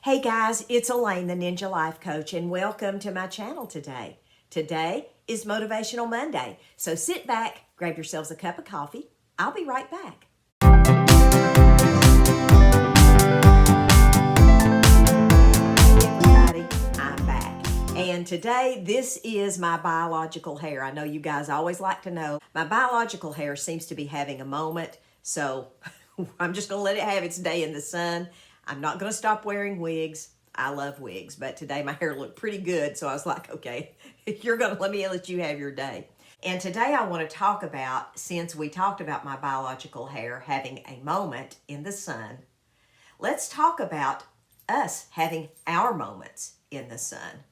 Hey guys, it's Elaine, the Ninja Life Coach, and welcome to my channel today. Today is Motivational Monday, so sit back, grab yourselves a cup of coffee. I'll be right back. Hey everybody, I'm back. And today, this is my biological hair. I know you guys always like to know. My biological hair seems to be having a moment, so I'm just going to let it have its day in the sun. I'm not going to stop wearing wigs. I love wigs, but today my hair looked pretty good, so I was like, okay, you're going to let you have your day. And today I want to talk about, since we talked about my biological hair having a moment in the sun, let's talk about us having our moments in the sun.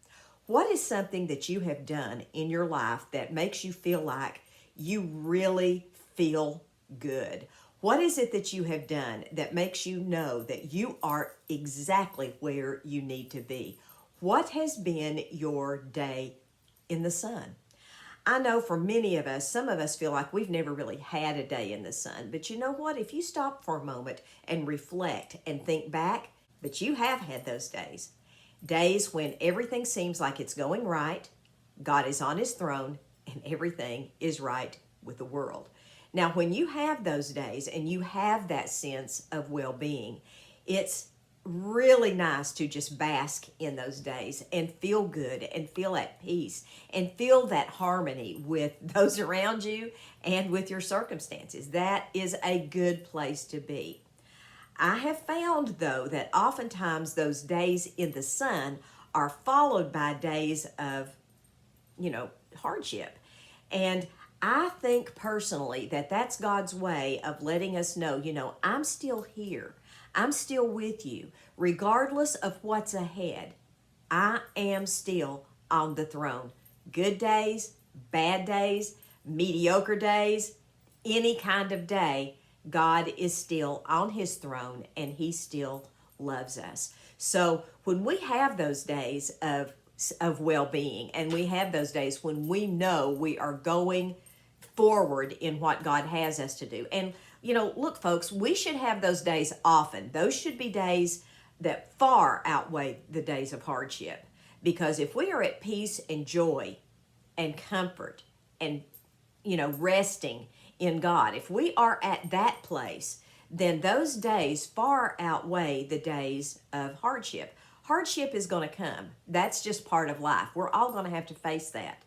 What is something that you have done in your life that makes you feel like you really feel good? What is it that you have done that makes you know that you are exactly where you need to be? What has been your day in the sun? I know for many of us, some of us feel like we've never really had a day in the sun. But you know what? If you stop for a moment and reflect and think back, that you have had those days. Days when everything seems like it's going right, God is on his throne, and everything is right with the world. Now, when you have those days and you have that sense of well-being, it's really nice to just bask in those days and feel good and feel at peace and feel that harmony with those around you and with your circumstances. That is a good place to be. I have found, though, that oftentimes those days in the sun are followed by days of, hardship. And I think personally that that's God's way of letting us know, I'm still here. I'm still with you. Regardless of what's ahead, I am still on the throne. Good days, bad days, mediocre days, any kind of day, God is still on his throne and he still loves us. So when we have those days of well-being, and we have those days when we know we are going forward in what God has us to do. And, look, folks, we should have those days often. Those should be days that far outweigh the days of hardship. Because if we are at peace and joy and comfort and, resting in God, if we are at that place, then those days far outweigh the days of hardship. Hardship is going to come. That's just part of life. We're all going to have to face that.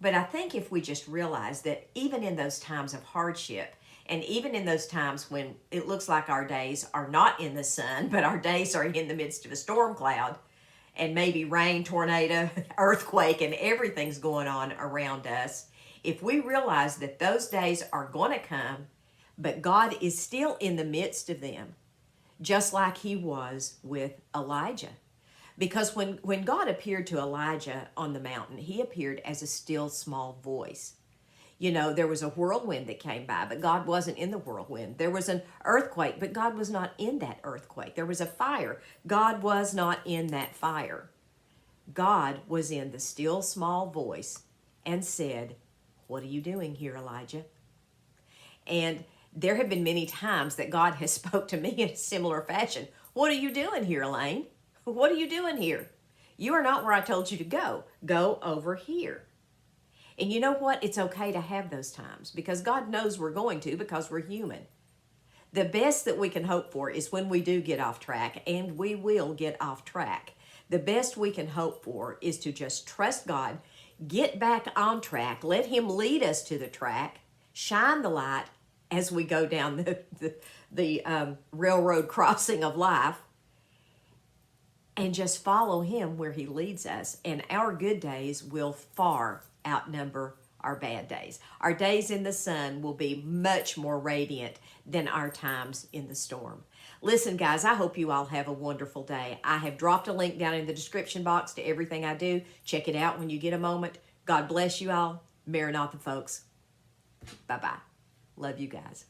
But I think if we just realize that even in those times of hardship, and even in those times when it looks like our days are not in the sun, but our days are in the midst of a storm cloud, and maybe rain, tornado, earthquake, and everything's going on around us, if we realize that those days are going to come, but God is still in the midst of them, just like he was with Elijah. Because when God appeared to Elijah on the mountain, he appeared as a still small voice. There was a whirlwind that came by, but God wasn't in the whirlwind. There was an earthquake, but God was not in that earthquake. There was a fire. God was not in that fire. God was in the still small voice and said, "What are you doing here, Elijah?" And there have been many times that God has spoke to me in a similar fashion. "What are you doing here, Elaine? What are you doing here? You are not where I told you to go. Go over here." And you know what? It's okay to have those times because God knows we're going to, because we're human. The best that we can hope for is when we do get off track, and we will get off track. The best we can hope for is to just trust God, get back on track, let him lead us to the track, shine the light as we go down the railroad crossing of life, and just follow him where he leads us. And our good days will far outnumber our bad days. Our days in the sun will be much more radiant than our times in the storm. Listen, guys, I hope you all have a wonderful day. I have dropped a link down in the description box to everything I do. Check it out when you get a moment. God bless you all. Maranatha, folks. Bye-bye. Love you guys.